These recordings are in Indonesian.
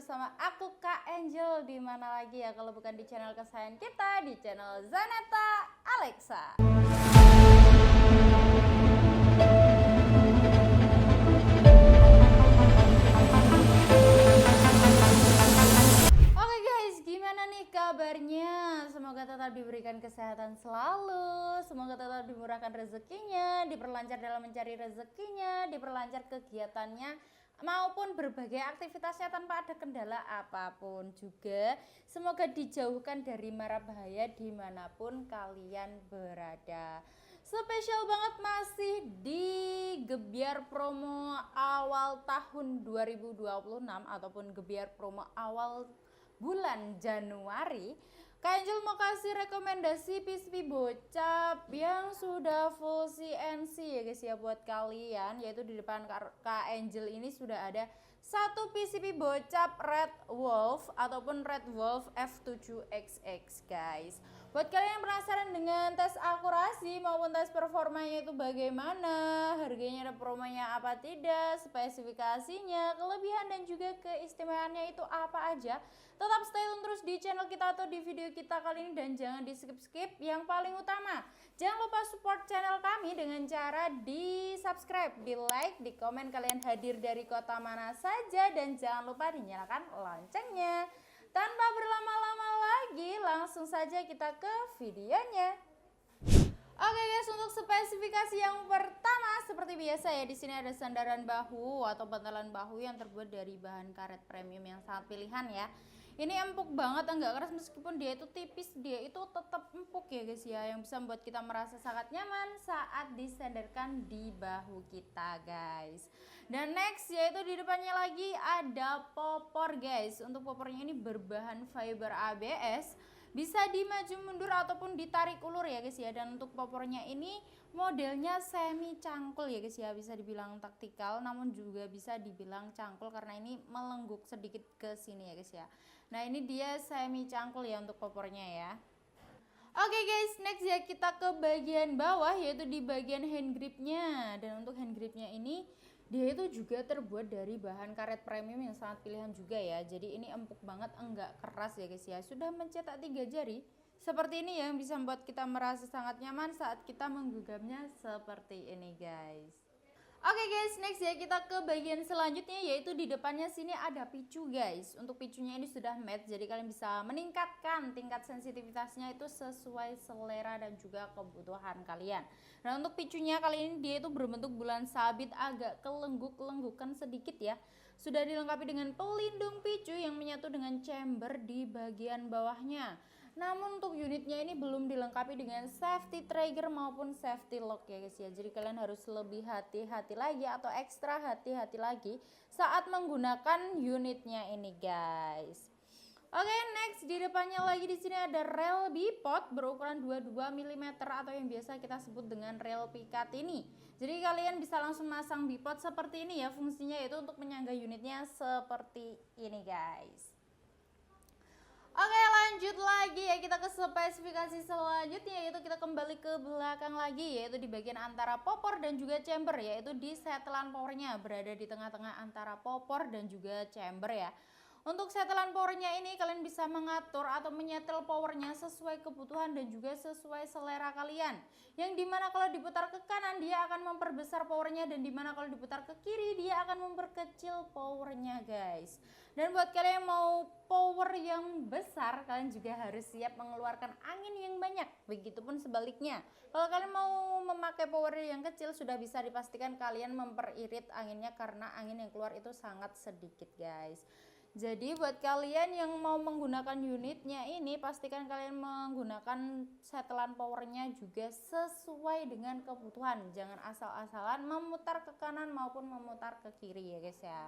bersama aku Kak Angel. Di mana lagi ya kalau bukan di channel kesayangan kita, di channel Zaneta Alexa. Oke guys, gimana nih kabarnya? Semoga tetap diberikan kesehatan selalu, semoga tetap dimurahkan rezekinya, diperlancar dalam mencari rezekinya, diperlancar kegiatannya maupun berbagai aktivitasnya tanpa ada kendala apapun juga. Semoga dijauhkan dari mara bahaya dimanapun kalian berada. Spesial banget masih di Gebyar promo awal tahun 2026 ataupun Gebyar promo awal bulan Januari. Kak Angel mau kasih rekomendasi PCP bocap yang sudah full CNC ya guys ya buat kalian, yaitu di depan Kak Angel ini sudah ada satu PCP bocap Red Wolf ataupun Red Wolf F7XX guys. Buat kalian yang penasaran dengan tes akurasi maupun tes performanya itu bagaimana, harganya ada promonya apa tidak, spesifikasinya, kelebihan dan juga keistimewaannya itu apa aja, tetap stay tune terus di channel kita atau di video kita kali ini dan jangan di skip-skip. Yang paling utama, jangan lupa support channel kami dengan cara di subscribe, di like, di komen kalian hadir dari kota mana saja, dan jangan lupa dinyalakan loncengnya. Tanpa berlama-lama lagi, langsung saja kita ke videonya. Oke guys, untuk spesifikasi yang pertama seperti biasa ya, di sini ada sandaran bahu atau bantalan bahu yang terbuat dari bahan karet premium yang sangat pilihan ya. Ini empuk banget, enggak keras, meskipun dia itu tipis, dia itu tetap empuk ya guys ya, yang bisa membuat kita merasa sangat nyaman saat disandarkan di bahu kita guys. Dan next yaitu di depannya lagi ada popor guys. Untuk popornya ini berbahan fiber ABS, bisa dimaju mundur ataupun ditarik ulur ya guys ya. Dan untuk popornya ini modelnya semi cangkul ya guys ya, bisa dibilang taktikal namun juga bisa dibilang cangkul karena ini melengguk sedikit ke sini ya guys ya. Nah ini dia semi cangkul ya untuk popornya ya. Oke guys, next ya kita ke bagian bawah, yaitu di bagian hand gripnya. Dan untuk hand gripnya ini dia itu juga terbuat dari bahan karet premium yang sangat pilihan juga ya. Jadi ini empuk banget, enggak keras ya guys ya. Sudah mencetak 3 jari seperti ini yang bisa membuat kita merasa sangat nyaman saat kita menggenggamnya seperti ini guys. Oke guys, next ya kita ke bagian selanjutnya, yaitu di depannya sini ada picu guys. Untuk picunya ini sudah matte, jadi kalian bisa meningkatkan tingkat sensitivitasnya itu sesuai selera dan juga kebutuhan kalian. Nah untuk picunya kali ini dia itu berbentuk bulan sabit, agak kelengguk-lenggukan sedikit ya. Sudah dilengkapi dengan pelindung picu yang menyatu dengan chamber di bagian bawahnya. Namun untuk unitnya ini belum dilengkapi dengan safety trigger maupun safety lock ya guys ya. Jadi kalian harus lebih hati-hati lagi atau ekstra hati-hati lagi saat menggunakan unitnya ini guys. Oke, next di depannya lagi di sini ada rel bipod berukuran 22 mm atau yang biasa kita sebut dengan rel pikat ini. Jadi kalian bisa langsung masang bipod seperti ini ya, fungsinya yaitu untuk menyangga unitnya seperti ini guys. Oke, lanjut lagi ya kita ke spesifikasi selanjutnya, yaitu kita kembali ke belakang lagi, yaitu di bagian antara popor dan juga chamber, yaitu di setelan powernya berada di tengah-tengah antara popor dan juga chamber ya. Untuk setelan powernya ini kalian bisa mengatur atau menyetel powernya sesuai kebutuhan dan juga sesuai selera kalian. Yang dimana kalau diputar ke kanan dia akan memperbesar powernya, dan dimana kalau diputar ke kiri dia akan memperkecil powernya guys. Dan buat kalian yang mau power yang besar, kalian juga harus siap mengeluarkan angin yang banyak. Begitupun sebaliknya, kalau kalian mau memakai power yang kecil, sudah bisa dipastikan kalian memperirit anginnya karena angin yang keluar itu sangat sedikit guys. Jadi buat kalian yang mau menggunakan unitnya ini, pastikan kalian menggunakan setelan powernya juga sesuai dengan kebutuhan. Jangan asal-asalan memutar ke kanan maupun memutar ke kiri ya guys ya.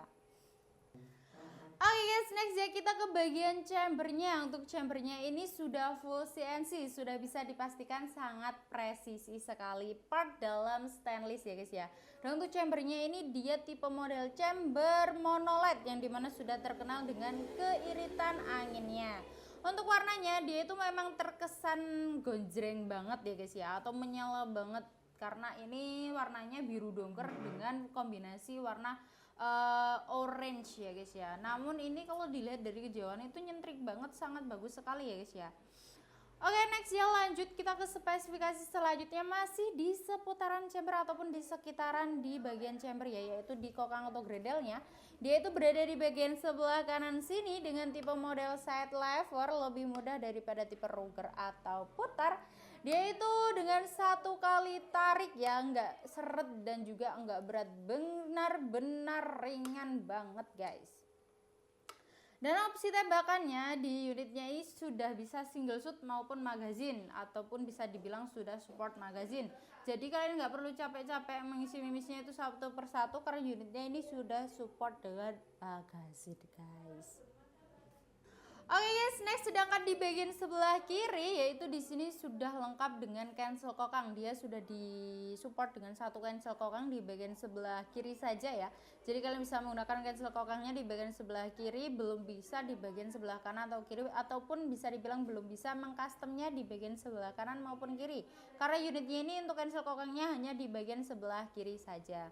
Oke guys, next ya kita ke bagian chambernya. Untuk chambernya ini sudah full CNC, sudah bisa dipastikan sangat presisi sekali, part dalam stainless ya guys ya. Dan untuk chambernya ini dia tipe model chamber monoled yang dimana sudah terkenal dengan keiritan anginnya. Untuk warnanya dia itu memang terkesan gonjreng banget ya guys ya, atau menyala banget karena ini warnanya biru dongker dengan kombinasi warna orange ya guys ya. Namun ini kalau dilihat dari kejauhan itu nyentrik banget, sangat bagus sekali ya guys ya. Oke, next ya, lanjut kita ke spesifikasi selanjutnya, masih di seputaran chamber ataupun di sekitaran di bagian chamber ya, yaitu di kokang atau gredelnya. Dia itu berada di bagian sebelah kanan sini dengan tipe model side lever, lebih mudah daripada tipe rocker atau putar. Dia itu dengan satu kali tarik ya, nggak seret dan juga nggak berat, benar-benar ringan banget guys. Dan opsi tembakannya di unitnya ini sudah bisa single shoot maupun magazine, ataupun bisa dibilang sudah support magazine. Jadi kalian nggak perlu capek-capek mengisi mimisnya itu satu persatu karena unitnya ini sudah support dengan magazine guys. Oke guys, next sedangkan di bagian sebelah kiri yaitu di sini sudah lengkap dengan cancel kokang. Dia sudah disupport dengan satu cancel kokang di bagian sebelah kiri saja ya. Jadi kalian bisa menggunakan cancel kokangnya di bagian sebelah kiri, belum bisa di bagian sebelah kanan atau kiri, ataupun bisa dibilang belum bisa mengcustomnya di bagian sebelah kanan maupun kiri. Karena unitnya ini untuk cancel kokangnya hanya di bagian sebelah kiri saja.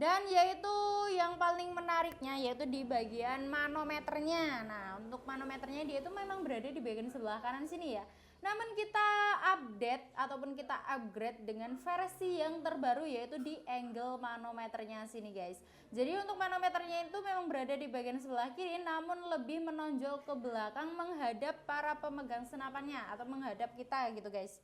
Dan yaitu yang paling menariknya yaitu di bagian manometernya. Nah, untuk manometernya dia itu memang berada di bagian sebelah kanan sini ya. Namun kita update ataupun kita upgrade dengan versi yang terbaru yaitu di angle manometernya sini guys. Jadi untuk manometernya itu memang berada di bagian sebelah kiri, namun lebih menonjol ke belakang menghadap para pemegang senapannya atau menghadap kita gitu guys.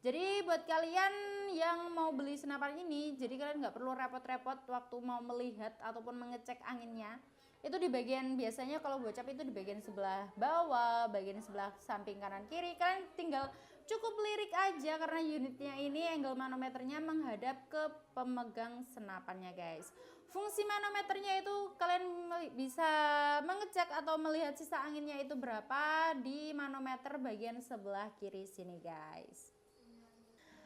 Jadi buat kalian yang mau beli senapan ini, jadi kalian nggak perlu repot-repot waktu mau melihat ataupun mengecek anginnya. Itu di bagian, biasanya kalau bocap itu di bagian sebelah bawah, bagian sebelah samping kanan kiri. Kalian tinggal cukup lirik aja karena unitnya ini angle manometernya menghadap ke pemegang senapannya guys. Fungsi manometernya itu kalian bisa mengecek atau melihat sisa anginnya itu berapa di manometer bagian sebelah kiri sini guys.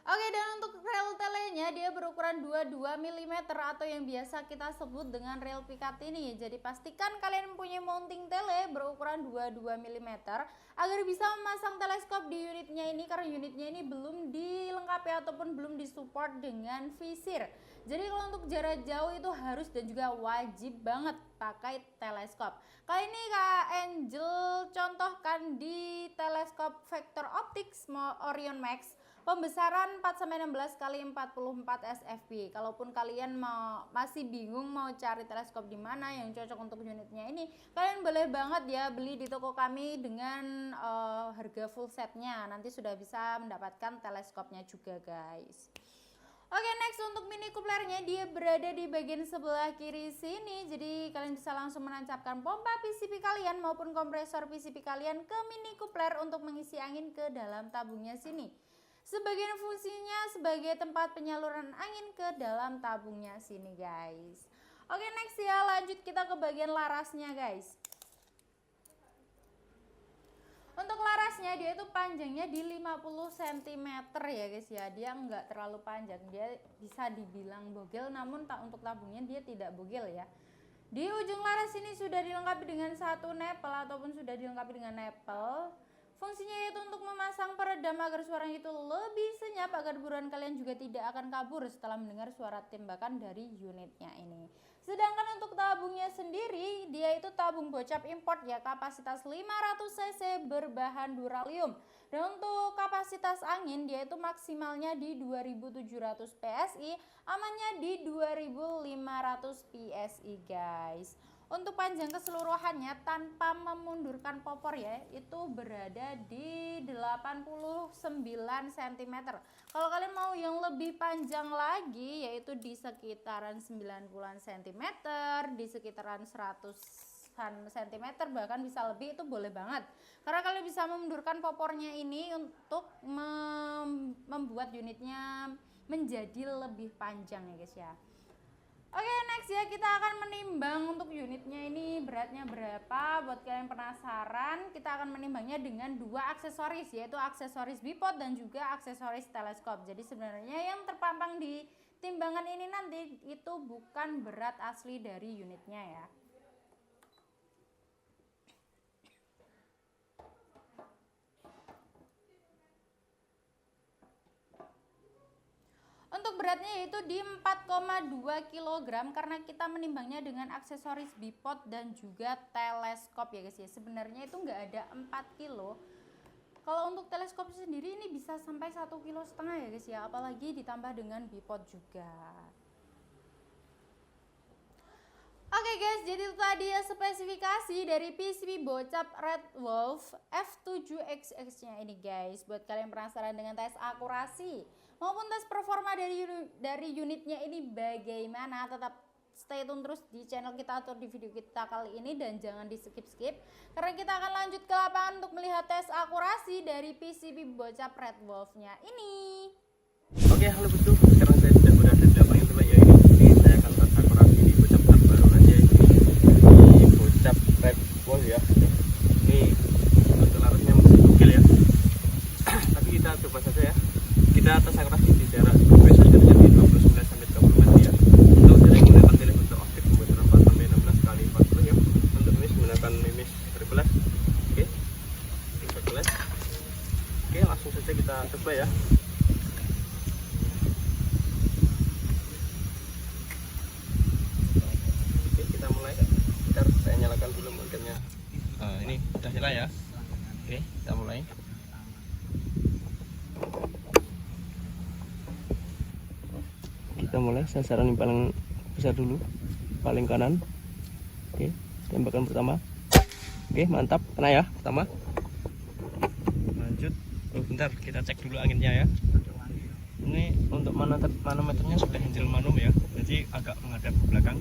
Oke, dan untuk rel telenya dia berukuran 22 mm atau yang biasa kita sebut dengan rel pikat ini. Jadi pastikan kalian mempunyai mounting tele berukuran 22 mm agar bisa memasang teleskop di unitnya ini, karena unitnya ini belum dilengkapi ataupun belum disupport dengan visir. Jadi kalau untuk jarak jauh itu harus dan juga wajib banget pakai teleskop. Kali ini Kak Angel contohkan di teleskop Vector Optics Orion Max pembesaran 4-16 kali 44 SFP. Kalaupun kalian masih bingung mau cari teleskop di mana yang cocok untuk unitnya ini, kalian boleh banget ya beli di toko kami dengan harga full setnya. Nanti sudah bisa mendapatkan teleskopnya juga guys. Oke, next untuk mini couplernya dia berada di bagian sebelah kiri sini. Jadi kalian bisa langsung menancapkan pompa PCP kalian maupun kompresor PCP kalian ke mini coupler untuk mengisi angin ke dalam tabungnya sini. Sebagian fungsinya sebagai tempat penyaluran angin ke dalam tabungnya sini guys. Oke, next ya, lanjut kita ke bagian larasnya guys. Untuk larasnya dia itu panjangnya di 50 cm ya guys ya. Dia nggak terlalu panjang, dia bisa dibilang bogel, namun untuk tabungnya dia tidak bogel ya. Di ujung laras ini sudah dilengkapi dengan satu nepel ataupun sudah dilengkapi dengan nepel. Fungsinya yaitu untuk memasang peredam agar suaranya itu lebih senyap, agar buruan kalian juga tidak akan kabur setelah mendengar suara tembakan dari unitnya ini. Sedangkan untuk tabungnya sendiri, dia itu tabung bocap import ya, kapasitas 500 cc berbahan duralium. Dan untuk kapasitas angin dia itu maksimalnya di 2700 PSI, amannya di 2500 PSI guys. Untuk panjang keseluruhannya tanpa memundurkan popor ya, itu berada di 89 cm. Kalau kalian mau yang lebih panjang lagi yaitu di sekitaran 90 cm, di sekitaran 100 cm bahkan bisa lebih, itu boleh banget. Karena kalian bisa memundurkan popornya ini untuk membuat unitnya menjadi lebih panjang ya guys ya. Oke, next ya, kita akan menimbang untuk unitnya ini beratnya berapa. Buat kalian penasaran, kita akan menimbangnya dengan dua aksesoris, yaitu aksesoris bipod dan juga aksesoris teleskop. Jadi sebenarnya yang terpampang di timbangan ini nanti itu bukan berat asli dari unitnya ya. untuk beratnya yaitu di 4,2 kg karena kita menimbangnya dengan aksesoris bipod dan juga teleskop ya guys ya. Sebenarnya itu nggak ada 4 kilo. Kalau untuk teleskop sendiri ini bisa sampai 1,5 kilo ya guys ya, apalagi ditambah dengan bipod juga. Oke guys, jadi itu tadi ya spesifikasi dari PCB Bocap Red Wolf F7XX nya ini guys. Buat kalian penasaran dengan tes akurasi maupun tes performa dari unitnya ini bagaimana, tetap stay tune terus di channel kita atau di video kita kali ini dan jangan di skip karena kita akan lanjut ke lapangan untuk melihat tes akurasi dari PCB Bocap Red Wolf nya ini. Oke, halo bosku, sekarang saya sudah berada di lapangan yang terbaik ya ini saya akan tes akurasi di Bocap baru aja di Bocap Red Wolf ya. Ini untuk larutnya masih gokil ya. Tapi kita coba saja ya. Kita tes akurasi di jarak biasa jaraknya di 29 sampai 30 meter ya. Untuk jarak menggunakan telefoto optik kebocoran 4 sampai 16 kali 40 ya. Untuk mimis menggunakan mimis berkelas. Oke. Berkelas. Oke, langsung saja kita coba ya. Saya nyalakan dulu motornya. Ini udah nyala ya. Oke, kita mulai. Kita mulai sasaran yang paling besar dulu, paling kanan. Oke, tembakan pertama. Oke, mantap, kena ya pertama. Lanjut. Oh, bentar, kita cek dulu anginnya ya. Ini untuk manometernya sudah handle manom ya, jadi agak menghadap ke belakang.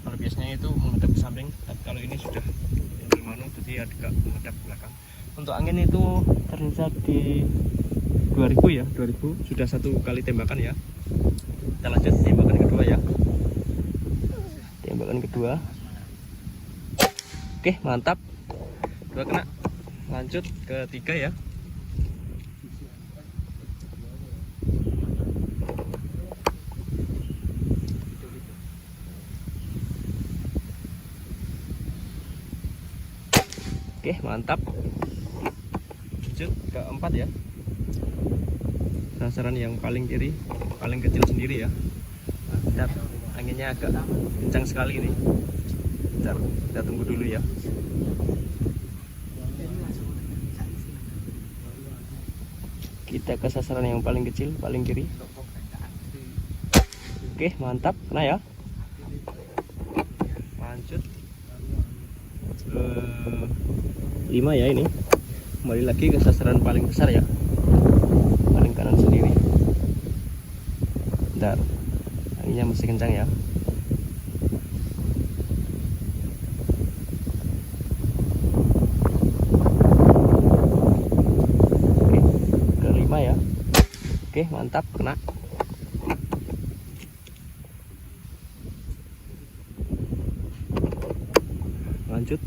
Kalau biasanya itu menghadap ke samping, tapi kalau ini sudah handle manual jadi agak menghadap ke belakang. Untuk angin itu terlihat di 2000 ya, 2000 sudah 1 kali tembakan ya. Kita lanjut tembakan kedua ya. Tembakan kedua. Oke, mantap. Dua kena. Lanjut ke 3 ya. Oke, mantap. Lanjut ke 4 ya. Sasaran yang paling kiri, paling kecil sendiri ya. Bentar, anginnya agak kencang sekali ini. Bentar, kita tunggu dulu ya. Kita ke sasaran yang paling kecil, paling kiri. Oke, mantap, kena ya. Lanjut 5 ya, ini kembali lagi ke sasaran paling besar ya, paling kanan sendiri. Bentar, anginnya masih kencang ya. Oke, ke 5 ya. Oke, mantap, kena. Lanjut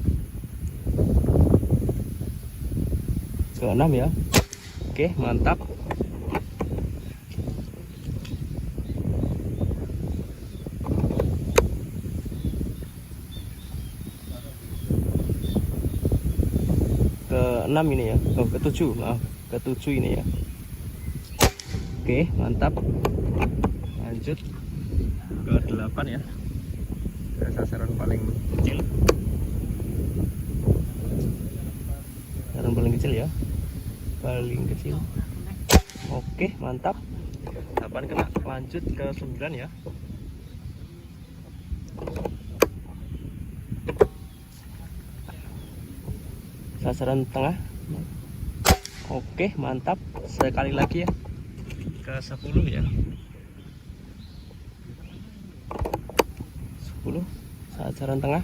ke 6 ya. Oke, mantap. Ke 6 ini ya. Oh, ke 7, maaf. Ke 7 ini ya. Oke, mantap. Lanjut ke 8 ya. Ke sasaran paling kecil. Sasaran paling kecil ya. Paling kecil. Oke, mantap. 8 kena. Lanjut ke 9 ya. Sasaran tengah. Oke, mantap. Sekali lagi ya. Ke 10 ya. 10 sasaran tengah.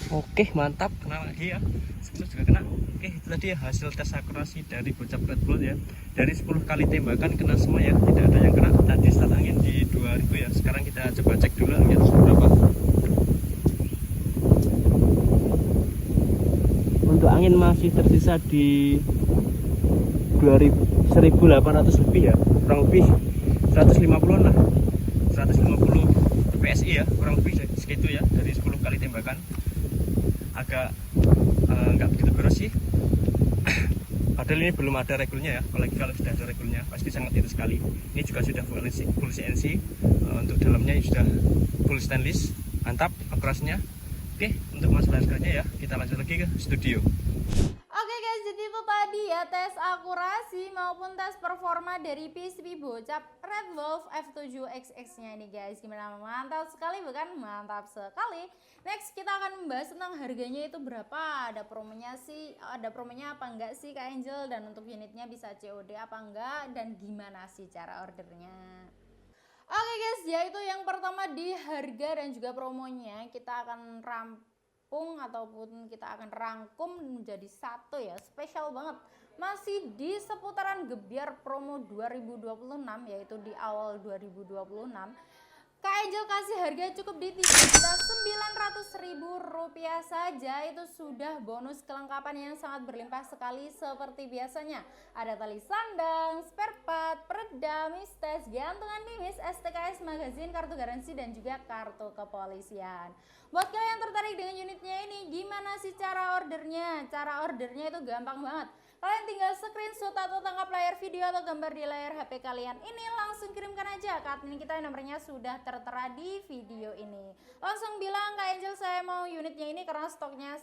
Oke, mantap. Kena lagi ya. 10 juga kena. Oke, itu tadi ya hasil tes akurasi dari Bocap Red Wolf ya. Dari 10 kali tembakan kena semua ya, tidak ada yang kena. Tadi start angin di 2000 ya. Sekarang kita coba cek dulu angin seberapa. Untuk angin masih tersisa di 1800 lebih ya, kurang lebih 150 lah, 150 PSI ya, kurang lebih segitu ya. Dari 10 kali tembakan agak nggak begitu keras sih. Padahal ini belum ada regulnya ya, apalagi kalau sudah ada regulnya pasti sangat itu sekali. Ini juga sudah full CNC, untuk dalamnya sudah full stainless, mantap akurasinya. Oke, untuk masalah harganya ya kita lanjut lagi ke studio. Oke guys, jadi itu tadi ya tes akurasi maupun tes performa dari PCB bocap Red Wolf F7XX nya ini guys. Gimana, mantap sekali bukan? Mantap sekali. Next kita akan membahas tentang harganya itu berapa, ada promonya sih, ada promonya apa enggak sih Kak Angel, dan untuk unitnya bisa COD apa enggak, dan gimana sih cara ordernya. Oke guys, yaitu yang pertama di harga dan juga promonya kita akan ataupun kita akan rangkum menjadi satu ya, spesial banget, masih di seputaran Gebyar promo 2026, yaitu di awal 2026 Kak Angel kasih harga cukup di Rp3.900.000 saja. Itu sudah bonus kelengkapan yang sangat berlimpah sekali seperti biasanya. Ada tali sandang, spare part, peredam, mistes, gantungan mimis, STKS, magazin, kartu garansi, dan juga kartu kepolisian. Buat kalian yang tertarik dengan unitnya ini, gimana sih cara ordernya? Cara ordernya itu gampang banget. Kalian tinggal screenshot atau tangkap layar video atau gambar di layar HP kalian ini, langsung kirimkan aja ke admin kita, nomornya sudah tertera di video ini. Langsung bilang, Kak Angel saya mau unitnya ini karena stoknya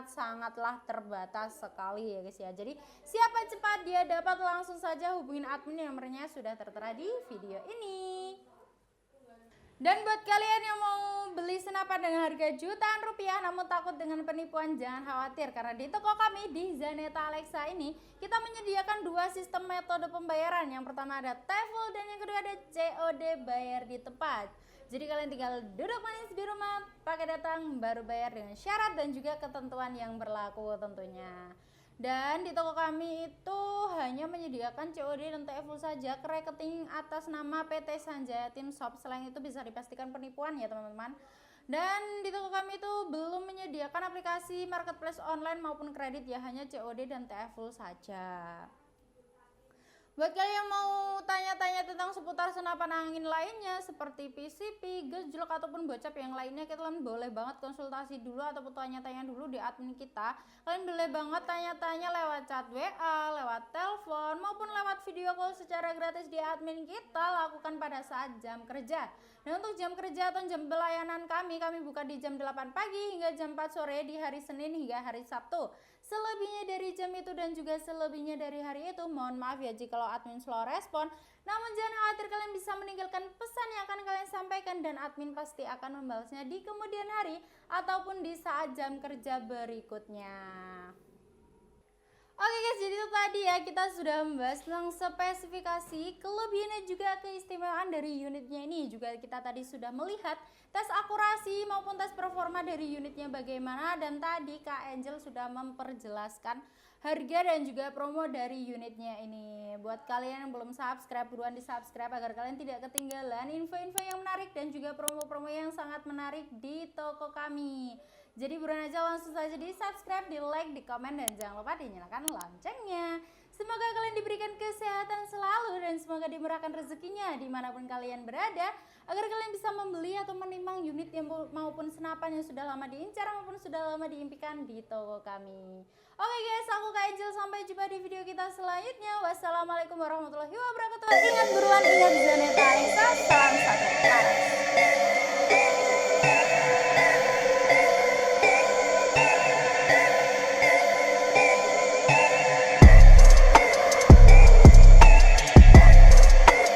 sangatlah terbatas sekali ya guys ya. Jadi siapa cepat dia dapat, langsung saja hubungin admin, nomornya sudah tertera di video ini. Dan buat kalian yang mau beli senapan dengan harga jutaan rupiah namun takut dengan penipuan, jangan khawatir, karena di toko kami di Zaneta Alexa ini kita menyediakan dua sistem metode pembayaran. Yang pertama ada TEFL dan yang kedua ada COD, bayar di tempat. Jadi kalian tinggal duduk manis di rumah, pakai datang baru bayar dengan syarat dan juga ketentuan yang berlaku tentunya. Dan di toko kami itu hanya menyediakan COD dan TFL saja ke rekening atas nama PT Sanjaya Tim Shop. Selain itu bisa dipastikan penipuan ya teman-teman. Dan di toko kami itu belum menyediakan aplikasi marketplace online maupun kredit ya, hanya COD dan TFL saja. Buat kalian yang mau tanya-tanya tentang seputar senapan angin lainnya seperti PCP, gejlok ataupun bocap yang lainnya, kalian boleh banget konsultasi dulu ataupun tanya-tanya dulu di admin kita. Kalian boleh banget tanya-tanya lewat chat WA, lewat telepon maupun lewat video call secara gratis di admin kita, lakukan pada saat jam kerja. Dan untuk jam kerja atau jam pelayanan kami buka di jam 8 pagi hingga jam 4 sore di hari Senin hingga hari Sabtu. Selebihnya dari jam itu dan juga selebihnya dari hari itu, mohon maaf ya jika admin slow respon. Namun jangan khawatir, kalian bisa meninggalkan pesan yang akan kalian sampaikan dan admin pasti akan membalasnya di kemudian hari ataupun di saat jam kerja berikutnya. Oke guys, jadi itu tadi ya kita sudah membahas tentang spesifikasi, kelebihan dan juga keistimewaan dari unitnya ini. Juga kita tadi sudah melihat tes akurasi maupun tes performa dari unitnya bagaimana, dan tadi Kak Angel sudah memperjelaskan harga dan juga promo dari unitnya ini. Buat kalian yang belum subscribe, buruan di subscribe agar kalian tidak ketinggalan info-info yang menarik dan juga promo-promo yang sangat menarik di toko kami. Jadi buruan aja, langsung saja di subscribe, di like, di komen, dan jangan lupa dinyalakan loncengnya. Semoga kalian diberikan kesehatan selalu dan semoga dimurahkan rezekinya dimanapun kalian berada, agar kalian bisa membeli atau menimbang unit yang maupun senapan yang sudah lama diincar maupun sudah lama diimpikan di toko kami. Oke guys, aku Kak Angel, sampai jumpa di video kita selanjutnya. Wassalamualaikum warahmatullahi wabarakatuh. Ingat buruan, ingat